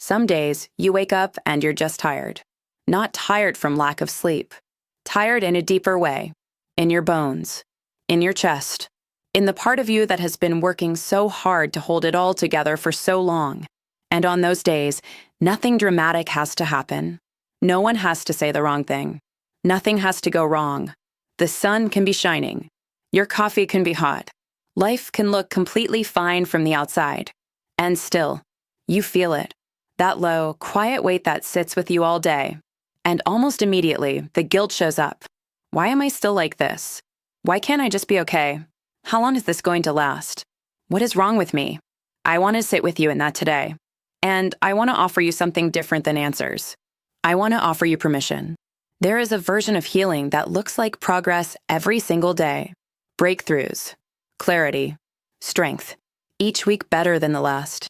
Some days, you wake up and you're just tired. Not tired from lack of sleep. Tired in a deeper way. In your bones. In your chest. In the part of you that has been working so hard to hold it all together for so long. And on those days, nothing dramatic has to happen. No one has to say the wrong thing. Nothing has to go wrong. The sun can be shining. Your coffee can be hot. Life can look completely fine from the outside. And still, you feel it. That low, quiet weight that sits with you all day. And almost immediately, the guilt shows up. Why am I still like this? Why can't I just be okay? How long is this going to last? What is wrong with me? I want to sit with you in that today. And I want to offer you something different than answers. I want to offer you permission. There is a version of healing that looks like progress every single day. Breakthroughs, clarity, strength, each week better than the last.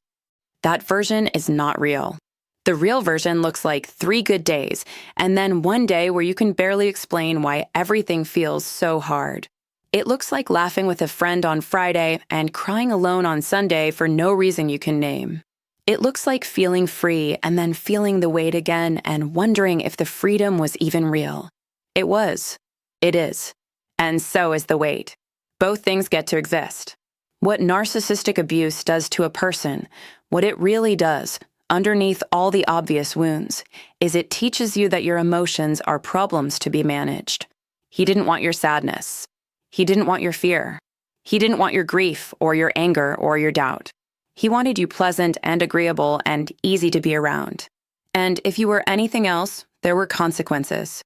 That version is not real. The real version looks like 3 good days, and then one day where you can barely explain why everything feels so hard. It looks like laughing with a friend on Friday and crying alone on Sunday for no reason you can name. It looks like feeling free and then feeling the weight again and wondering if the freedom was even real. It was. It is. And so is the weight. Both things get to exist. What narcissistic abuse does to a person, what it really does, underneath all the obvious wounds, is it teaches you that your emotions are problems to be managed. He didn't want your sadness. He didn't want your fear. He didn't want your grief or your anger or your doubt. He wanted you pleasant and agreeable and easy to be around. And if you were anything else, there were consequences.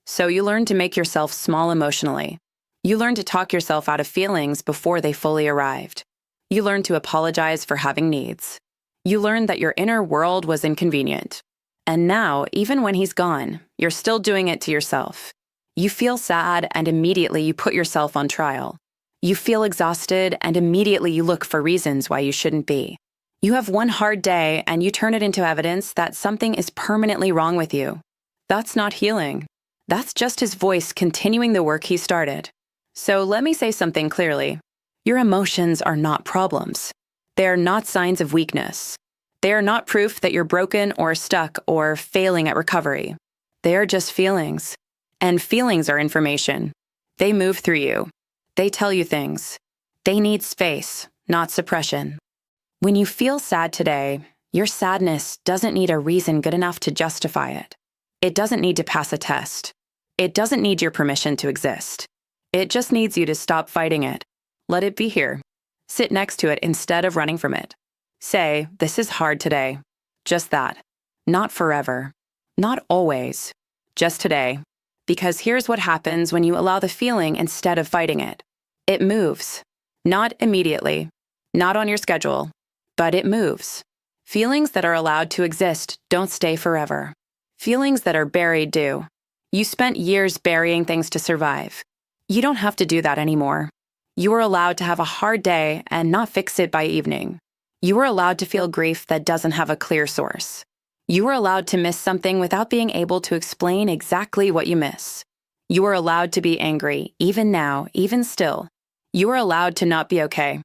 So you learned to make yourself small emotionally. You learned to talk yourself out of feelings before they fully arrived. You learned to apologize for having needs. You learned that your inner world was inconvenient. And now, even when he's gone, you're still doing it to yourself. You feel sad and immediately you put yourself on trial. You feel exhausted and immediately you look for reasons why you shouldn't be. You have one hard day and you turn it into evidence that something is permanently wrong with you. That's not healing. That's just his voice continuing the work he started. So let me say something clearly. Your emotions are not problems. They are not signs of weakness. They are not proof that you're broken or stuck or failing at recovery. They are just feelings. And feelings are information. They move through you. They tell you things. They need space, not suppression. When you feel sad today, your sadness doesn't need a reason good enough to justify it. It doesn't need to pass a test. It doesn't need your permission to exist. It just needs you to stop fighting it. Let it be here. Sit next to it instead of running from it. Say, this is hard today. Just that. Not forever. Not always. Just today. Because here's what happens when you allow the feeling instead of fighting it. It moves. Not immediately. Not on your schedule. But it moves. Feelings that are allowed to exist don't stay forever. Feelings that are buried do. You spent years burying things to survive. You don't have to do that anymore. You are allowed to have a hard day and not fix it by evening. You are allowed to feel grief that doesn't have a clear source. You are allowed to miss something without being able to explain exactly what you miss. You are allowed to be angry, even now, even still. You are allowed to not be okay.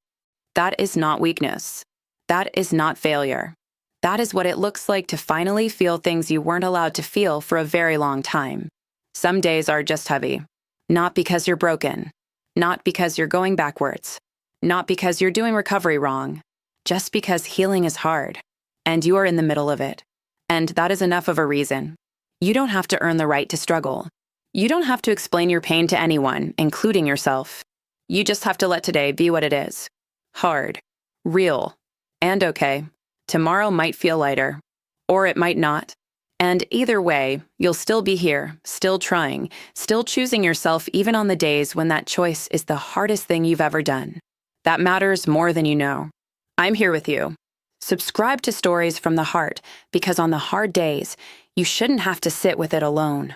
That is not weakness. That is not failure. That is what it looks like to finally feel things you weren't allowed to feel for a very long time. Some days are just heavy. Not because you're broken. Not because you're going backwards. Not because you're doing recovery wrong. Just because healing is hard. And you are in the middle of it. And that is enough of a reason. You don't have to earn the right to struggle. You don't have to explain your pain to anyone, including yourself. You just have to let today be what it is. Hard. Real. And okay. Tomorrow might feel lighter. Or it might not. And either way, you'll still be here, still trying, still choosing yourself even on the days when that choice is the hardest thing you've ever done. That matters more than you know. I'm here with you. Subscribe to Stories from the Heart because on the hard days, you shouldn't have to sit with it alone.